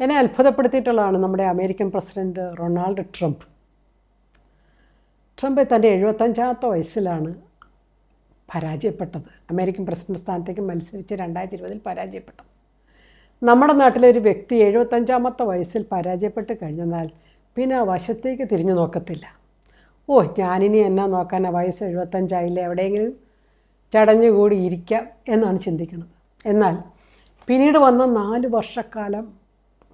എന്നെ അത്ഭുതപ്പെടുത്തിയിട്ടുള്ളതാണ് നമ്മുടെ American president Ronald Trump. Trump തൻ്റെ 75ാമത്തെ വയസ്സിലാണ് പരാജയപ്പെട്ടത്. അമേരിക്കൻ പ്രസിഡന്റ് സ്ഥാനത്തേക്ക് മത്സരിച്ച് 2020 പരാജയപ്പെട്ടു. നമ്മുടെ നാട്ടിലെ ഒരു വ്യക്തി 75ാമത്തെ വയസ്സിൽ പരാജയപ്പെട്ട് കഴിഞ്ഞാൽ പിന്നെ ആ വശത്തേക്ക് തിരിഞ്ഞു നോക്കത്തില്ല. ഞാനിനി എന്നാ നോക്കാൻ, ആ വയസ്സ് 75ആയില്ലേ, എവിടെയെങ്കിലും ചടഞ്ഞുകൂടി ഇരിക്കാം എന്നാണ് ചിന്തിക്കുന്നത്. എന്നാൽ പിന്നീട് വന്ന 4 വർഷക്കാലം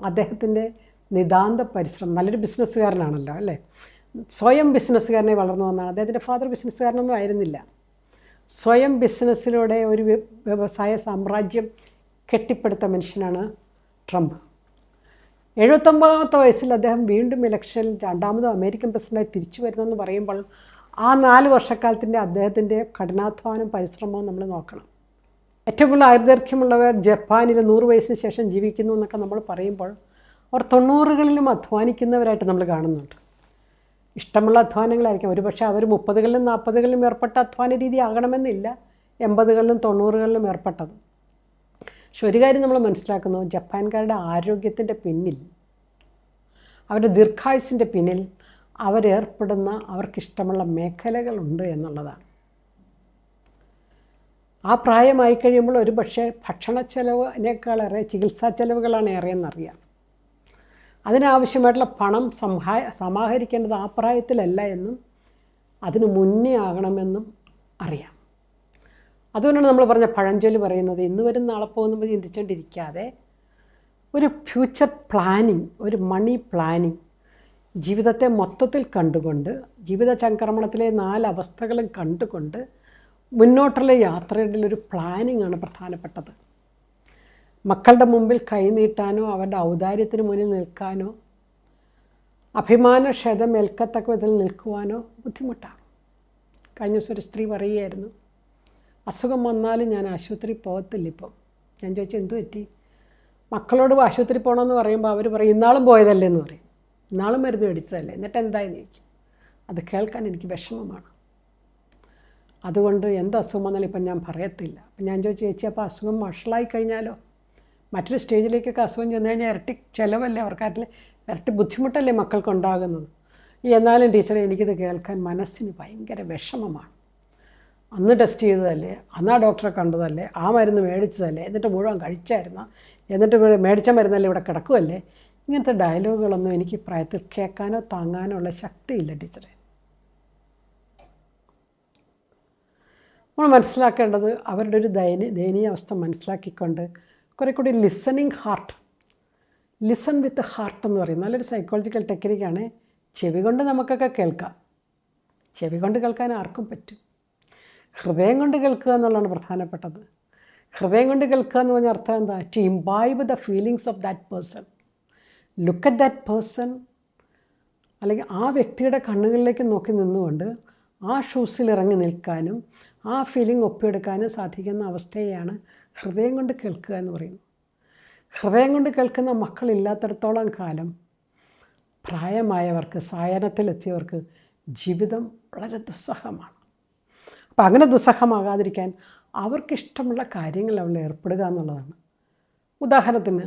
അദ്ദേഹത്തിൻ്റെ നിതാന്ത പരിശ്രമം, നല്ലൊരു ബിസിനസ്സുകാരനാണല്ലോ അല്ലേ, സ്വയം ബിസിനസ്സുകാരനെ വളർന്നു വന്നതാണ്. അദ്ദേഹത്തിൻ്റെ ഫാദർ ബിസിനസ്സുകാരനൊന്നും ആയിരുന്നില്ല. സ്വയം ബിസിനസ്സിലൂടെ ഒരു വ്യവസായ സാമ്രാജ്യം കെട്ടിപ്പടുത്ത മനുഷ്യനാണ് ട്രംപ്. 79ാമത്തെ വയസ്സിൽ അദ്ദേഹം വീണ്ടും ഇലക്ഷനിൽ 2ാമത് അമേരിക്കൻ പ്രസിഡന്റായി തിരിച്ചു വരുന്നെന്ന് പറയുമ്പോൾ ആ 4 വർഷക്കാലത്തിൻ്റെ അദ്ദേഹത്തിൻ്റെ കഠിനാധ്വാനം, പരിശ്രമവും നമ്മൾ നോക്കണം. ഏറ്റവും കൂടുതൽ ആയുർദൈർഘ്യമുള്ളവർ ജപ്പാനിൽ 100 വയസ്സിന് ശേഷം ജീവിക്കുന്നു എന്നൊക്കെ നമ്മൾ പറയുമ്പോൾ അവർ 90കളിലും അധ്വാനിക്കുന്നവരായിട്ട് നമ്മൾ കാണുന്നുണ്ട്. ഇഷ്ടമുള്ള അധ്വാനങ്ങളായിരിക്കും. ഒരുപക്ഷെ അവർ 30കളിലും 40കളിലും ഏർപ്പെട്ട അധ്വാന രീതി ആകണമെന്നില്ല 80കളിലും 90കളിലും ഏർപ്പെട്ടത്. പക്ഷെ ഒരു കാര്യം നമ്മൾ മനസ്സിലാക്കുന്നു, ജപ്പാൻകാരുടെ ആരോഗ്യത്തിൻ്റെ പിന്നിൽ, അവരുടെ ദീർഘായുസിൻ്റെ പിന്നിൽ അവരേർപ്പെടുന്ന അവർക്കിഷ്ടമുള്ള മേഖലകളുണ്ട് എന്നുള്ളതാണ്. ആ പ്രായമായി കഴിയുമ്പോൾ ഒരു പക്ഷേ ഭക്ഷണ ചെലവിനേക്കാളേറെ ചികിത്സാ ചെലവുകളാണ് ഏറെയെന്നറിയാം. അതിനാവശ്യമായിട്ടുള്ള പണം സമാഹരിക്കേണ്ടത് ആ പ്രായത്തിലല്ല എന്നും അതിന് മുന്നേ ആകണമെന്നും അറിയാം. അതുകൊണ്ടാണ് നമ്മൾ പറഞ്ഞ പഴഞ്ചൊല്ല് പറയുന്നത്, ഇന്ന് വരും നാളെ പോകുന്ന ചിന്തിച്ചുകൊണ്ടിരിക്കാതെ ഒരു ഫ്യൂച്ചർ പ്ലാനിങ്, ഒരു മണി പ്ലാനിങ്, ജീവിതത്തെ മൊത്തത്തിൽ കണ്ടുകൊണ്ട്, ജീവിത ചംക്രമണത്തിലെ 4 അവസ്ഥകളും കണ്ടുകൊണ്ട് മുന്നോട്ടുള്ള യാത്രയുടെ ഒരു പ്ലാനിങ് ആണ് പ്രധാനപ്പെട്ടത്. മക്കളുടെ മുമ്പിൽ കൈനീട്ടാനോ അവരുടെ ഔദാര്യത്തിന് മുന്നിൽ നിൽക്കാനോ അഭിമാനക്ഷതം ഏൽക്കത്തക്ക വിധത്തിൽ നിൽക്കുവാനോ ബുദ്ധിമുട്ടാണ്. കഴിഞ്ഞ ദിവസം ഒരു സ്ത്രീ പറയുകയായിരുന്നു, അസുഖം വന്നാലും ഞാൻ ആശുപത്രി പോകത്തില്ല ഇപ്പം. ഞാൻ ചോദിച്ചു, എന്തു പറ്റി? മക്കളോട് ആശുപത്രി പോകണമെന്ന് പറയുമ്പോൾ അവർ പറയും, ഇന്നാളും പോയതല്ലേ എന്ന് പറയും, ഇന്നാളും മരുന്ന് മേടിച്ചതല്ലേ, എന്നിട്ട് എന്തായെന്ന് ചോദിക്കും. അത് കേൾക്കാൻ എനിക്ക് വിഷമമാണ്. അതുകൊണ്ട് എന്ത് അസുഖം വന്നാലും ഇപ്പം ഞാൻ പറയത്തില്ല. അപ്പം ഞാൻ ചോദിച്ചു, ചേച്ചി അപ്പോൾ അസുഖം വഷളായി കഴിഞ്ഞാലോ, മറ്റൊരു സ്റ്റേജിലേക്കൊക്കെ അസുഖം ചെന്ന് കഴിഞ്ഞാൽ ഇരട്ടി ചിലവല്ലേ, അവർക്കാരിൽ ഇരട്ടി ബുദ്ധിമുട്ടല്ലേ മക്കൾക്കുണ്ടാകുന്നത്. എന്നാലും ടീച്ചറെ എനിക്കിത് കേൾക്കാൻ മനസ്സിന് ഭയങ്കര വിഷമമാണ്. അന്ന് ടെസ്റ്റ് ചെയ്തതല്ലേ, അന്ന് ആ ഡോക്ടറെ കണ്ടതല്ലേ, ആ മരുന്ന് മേടിച്ചതല്ലേ, എന്നിട്ട് മുഴുവൻ കഴിച്ചായിരുന്ന, എന്നിട്ട് മേടിച്ച മരുന്നല്ലേ ഇവിടെ കിടക്കുമല്ലേ. ഇങ്ങനത്തെ ഡയലോഗുകളൊന്നും എനിക്ക് പ്രായത്തിൽ കേൾക്കാനോ താങ്ങാനോ ഉള്ള ശക്തിയില്ല ടീച്ചറെ. നമ്മൾ മനസ്സിലാക്കേണ്ടത് അവരുടെ ഒരു ദയനീയ അവസ്ഥ മനസ്സിലാക്കിക്കൊണ്ട് കുറേ കൂടി ലിസണിങ് ഹാർട്ട്, ലിസൺ വിത്ത് ഹാർട്ട് എന്ന് പറയും നല്ലൊരു സൈക്കോളജിക്കൽ ടെക്നിക്കാണ്. ചെവി കൊണ്ട് നമുക്കൊക്കെ കേൾക്കാം, ചെവി കൊണ്ട് കേൾക്കാൻ ആർക്കും പറ്റും. ഹൃദയം കൊണ്ട് കേൾക്കുക എന്നുള്ളതാണ് പ്രധാനപ്പെട്ടത്. ഹൃദയം കൊണ്ട് കേൾക്കുക എന്ന് പറഞ്ഞ അർത്ഥം എന്താ? To imbibe the feelings of that person, look at that person, അല്ലെങ്കിൽ ആ വ്യക്തിയുടെ കണ്ണുകളിലേക്ക് നോക്കി നിന്നുകൊണ്ട് ആ ഷൂസിൽ ഇറങ്ങി നിൽക്കാനും ആ ഫീലിംഗ് ഒപ്പിയെടുക്കാനും സാധിക്കുന്ന അവസ്ഥയെയാണ് ഹൃദയം കൊണ്ട് കേൾക്കുക എന്ന് പറയുന്നത്. ഹൃദയം കൊണ്ട് കേൾക്കുന്ന മക്കളില്ലാത്തിടത്തോളം കാലം പ്രായമായവർക്ക്, സായനത്തിലെത്തിയവർക്ക് ജീവിതം വളരെ ദുസ്സഹമാണ്. അപ്പം അങ്ങനെ ദുസ്സഹമാകാതിരിക്കാൻ അവർക്കിഷ്ടമുള്ള കാര്യങ്ങളിൽ അവൾ ഏർപ്പെടുക എന്നുള്ളതാണ്. ഉദാഹരണത്തിന്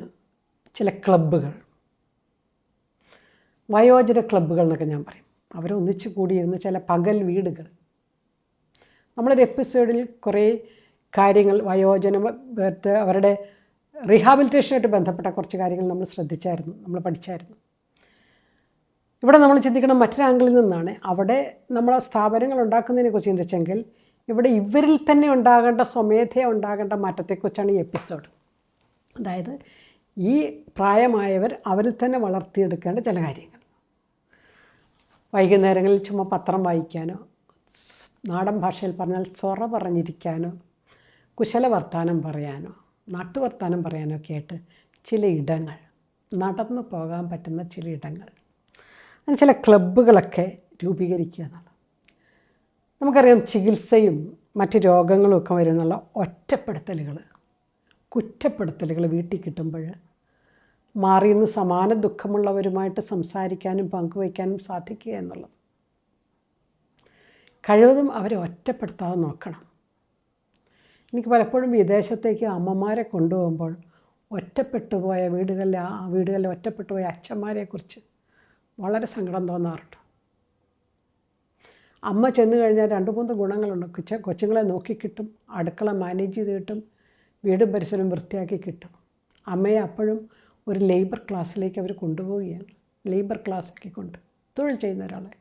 ചില ക്ലബ്ബുകൾ, വയോജന ക്ലബ്ബുകൾ എന്നൊക്കെ ഞാൻ പറയും, അവരൊന്നിച്ച് കൂടിയിരുന്ന് ചില പകൽ വീടുകൾ. നമ്മളൊരു എപ്പിസോഡിൽ കുറേ കാര്യങ്ങൾ അവരുടെ റീഹാബിലിറ്റേഷനായിട്ട് ബന്ധപ്പെട്ട കുറച്ച് കാര്യങ്ങൾ നമ്മൾ ശ്രദ്ധിച്ചായിരുന്നു, നമ്മൾ പഠിച്ചായിരുന്നു. ഇവിടെ നമ്മൾ ചിന്തിക്കണം മറ്റൊരു ആംഗിളിൽ നിന്നാണ്. അവിടെ നമ്മൾ സ്ഥാപനങ്ങൾ ഉണ്ടാക്കുന്നതിനെക്കുറിച്ച് ചിന്തിച്ചെങ്കിൽ ഇവിടെ ഇവരിൽ തന്നെ ഉണ്ടാകേണ്ട, സ്വമേധയ ഉണ്ടാകേണ്ട മാറ്റത്തെക്കുറിച്ചാണ് ഈ എപ്പിസോഡ്. അതായത് ഈ പ്രായമായവർ അവരിൽ തന്നെ വളർത്തിയെടുക്കേണ്ട ചില കാര്യങ്ങൾ. വൈകുന്നേരങ്ങളിൽ ചുമ്മാ പത്രം വായിക്കാനോ, നാടൻ ഭാഷയിൽ പറഞ്ഞാൽ സൊറ പറഞ്ഞിരിക്കാനോ, കുശല വർത്താനം പറയാനോ, നാട്ടുവർത്താനം പറയാനോ ഒക്കെ ആയിട്ട് ചില ഇടങ്ങൾ, നടന്നു പോകാൻ പറ്റുന്ന ചില ഇടങ്ങൾ, അങ്ങനെ ചില ക്ലബ്ബുകളൊക്കെ രൂപീകരിക്കുക എന്നുള്ളത്. നമുക്കറിയാം ചികിത്സയും മറ്റ് രോഗങ്ങളും ഒക്കെ വരുന്നുള്ള ഒറ്റപ്പെടുത്തലുകൾ, കുറ്റപ്പെടുത്തലുകൾ വീട്ടിൽ കിട്ടുമ്പോൾ മാറിയെന്ന് സമാന ദുഃഖമുള്ളവരുമായിട്ട് സംസാരിക്കാനും പങ്കുവയ്ക്കാനും സാധിക്കുക എന്നുള്ളത്. കഴിവതും അവരെ ഒറ്റപ്പെടുത്താതെ നോക്കണം. എനിക്ക് പലപ്പോഴും വിദേശത്തേക്ക് അമ്മമാരെ കൊണ്ടുപോകുമ്പോൾ ഒറ്റപ്പെട്ടുപോയ വീടുകളിലെ ഒറ്റപ്പെട്ടുപോയ അച്ഛന്മാരെക്കുറിച്ച് വളരെ സങ്കടം തോന്നാറുണ്ട്. അമ്മ ചെന്ന് കഴിഞ്ഞാൽ 2-3 ഗുണങ്ങളുണ്ട്. കൊച്ചുങ്ങളെ നോക്കിക്കിട്ടും, അടുക്കള മാനേജ് ചെയ്ത് കിട്ടും, വീടും പരിസരവും വൃത്തിയാക്കി കിട്ടും. അമ്മയെ അപ്പോഴും ഒരു ലേബർ ക്ലാസ്സിലേക്ക് അവർ കൊണ്ടുപോവുകയാണ്. ലേബർ ക്ലാസ്സിലേക്ക് തൊഴിൽ ചെയ്യുന്ന ഒരാളെ.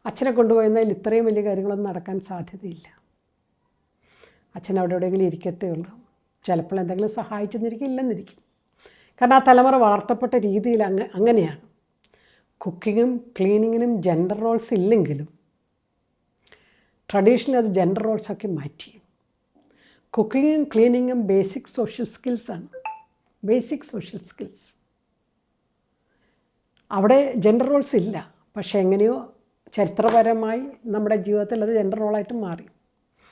അച്ഛനെ കൊണ്ടുപോയെന്നാൽ ഇത്രയും വലിയ കാര്യങ്ങളൊന്നും നടക്കാൻ സാധ്യതയില്ല. അച്ഛൻ അവിടെ എവിടെയെങ്കിലും ഇരിക്കത്തേ ഉള്ളൂ. ചിലപ്പോൾ എന്തെങ്കിലും സഹായിച്ചെന്നിരിക്കും, ഇല്ലെന്നിരിക്കും. കാരണം ആ തലമുറ വളർത്തപ്പെട്ട രീതിയിൽ അങ്ങനെയാണ്. കുക്കിങ്ങും ക്ലീനിങ്ങിനും ജെൻഡർ റോൾസ് ഇല്ലെങ്കിലും ട്രഡീഷണലി അത് ജെൻഡർ റോൾസാക്കി മാറ്റി. കുക്കിങ്ങും ക്ലീനിങ്ങും ബേസിക് സോഷ്യൽ സ്കിൽസാണ്. Basic social skills. അവിടെ ജെൻഡർ റോൾസ് ഇല്ല. പക്ഷേ എങ്ങനെയോ ചരിത്രപരമായി നമ്മുടെ ജീവിതത്തിൽ അത് ജെൻഡർ റോളായിട്ട് മാറി.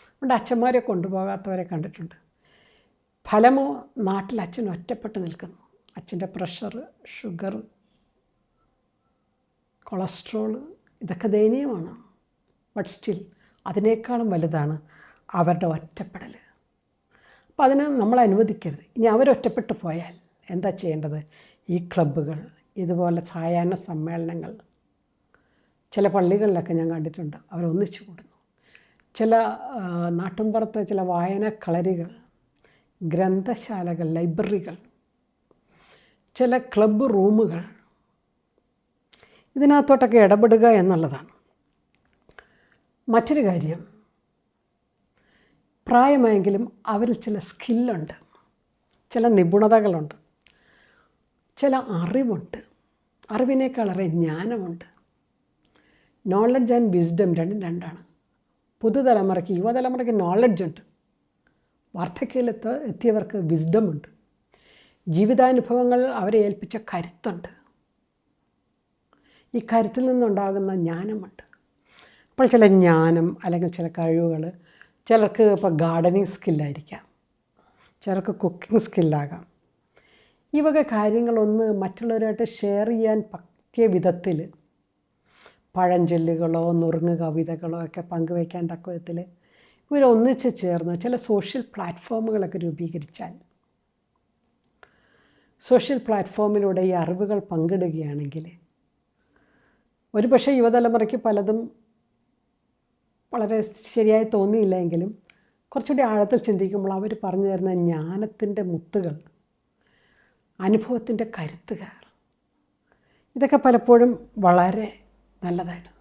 അതുകൊണ്ട് അച്ഛന്മാരെ കൊണ്ടുപോകാത്തവരെ കണ്ടിട്ടുണ്ട്. ഫലമോ നാട്ടിൽ അച്ഛൻ ഒറ്റപ്പെട്ട് നിൽക്കുന്നു. അച്ഛൻ്റെ പ്രഷർ, ഷുഗർ, കൊളസ്ട്രോൾ ഇതൊക്കെ ദയനീയമാണ്. ബട്ട് സ്റ്റിൽ അതിനേക്കാളും വലുതാണ് അവരുടെ ഒറ്റപ്പെടൽ. അപ്പോൾ അതിന് നമ്മൾ അനുവദിക്കരുത്. ഇനി അവരൊറ്റപ്പെട്ട് പോയാൽ എന്താ ചെയ്യേണ്ടത്? ഈ ക്ലബ്ബുകൾ, ഇതുപോലെ സായാഹ്ന സമ്മേളനങ്ങൾ, ചില പള്ളികളിലൊക്കെ ഞാൻ കണ്ടിട്ടുണ്ട്, അവരൊന്നിച്ചു കൂടുന്നു. ചില നാട്ടിൻപുറത്തെ ചില വായന കളരികൾ, ഗ്രന്ഥശാലകൾ, ലൈബ്രറികൾ, ചില ക്ലബ്ബ് റൂമുകൾ, ഇതിനകത്തോട്ടൊക്കെ ഇടപെടുക എന്നുള്ളതാണ്. മറ്റൊരു കാര്യം, പ്രായമായെങ്കിലും അവരിൽ ചില സ്കില്ലുണ്ട്, ചില നിപുണതകളുണ്ട്, ചില അറിവുണ്ട്. അറിവിനേക്കാളേറെ ജ്ഞാനമുണ്ട്. നോളജ് ആൻഡ് വിസ്ഡം രണ്ടും രണ്ടാണ്. പുതുതലമുറയ്ക്ക്, യുവതലമുറയ്ക്ക് നോളജുണ്ട്. വാർദ്ധക്യത്തിലെത്തിയവർക്ക് വിസ്ഡമുണ്ട്. ജീവിതാനുഭവങ്ങൾ അവരെ ഏൽപ്പിച്ച കരുത്തുണ്ട്. ഈ കരുത്തിൽ നിന്നുണ്ടാകുന്ന ജ്ഞാനമുണ്ട്. അപ്പോൾ ചില ജ്ഞാനം അല്ലെങ്കിൽ ചില കഴിവുകൾ, ചിലർക്ക് ഇപ്പോൾ ഗാർഡനിങ് സ്കില്ലായിരിക്കാം, ചിലർക്ക് കുക്കിംഗ് സ്കില്ലാകാം. ഈ വക കാര്യങ്ങളൊന്ന് മറ്റുള്ളവരായിട്ട് ഷെയർ ചെയ്യാൻ പറ്റിയ വിധത്തിൽ പഴഞ്ചൊല്ലുകളോ നുറുങ്ങ് കവിതകളോ ഒക്കെ പങ്കുവയ്ക്കാൻ തക്ക വിധത്തിൽ ഇവരൊന്നിച്ച് ചേർന്ന് ചില സോഷ്യൽ പ്ലാറ്റ്ഫോമുകളൊക്കെ രൂപീകരിച്ചാൽ, സോഷ്യൽ പ്ലാറ്റ്ഫോമിലൂടെ ഈ അറിവുകൾ പങ്കിടുകയാണെങ്കിൽ ഒരുപക്ഷെ യുവതലമുറയ്ക്ക് പലതും വളരെ ശരിയായി തോന്നിയില്ലെങ്കിലും കുറച്ചുകൂടി ആഴത്തിൽ ചിന്തിക്കുമ്പോൾ അവർ പറഞ്ഞു തരുന്ന ജ്ഞാനത്തിൻ്റെ മുത്തുകൾ, അനുഭവത്തിൻ്റെ കരുത്തുകൾ, ഇതൊക്കെ പലപ്പോഴും വളരെ നല്ലതായിട്ട്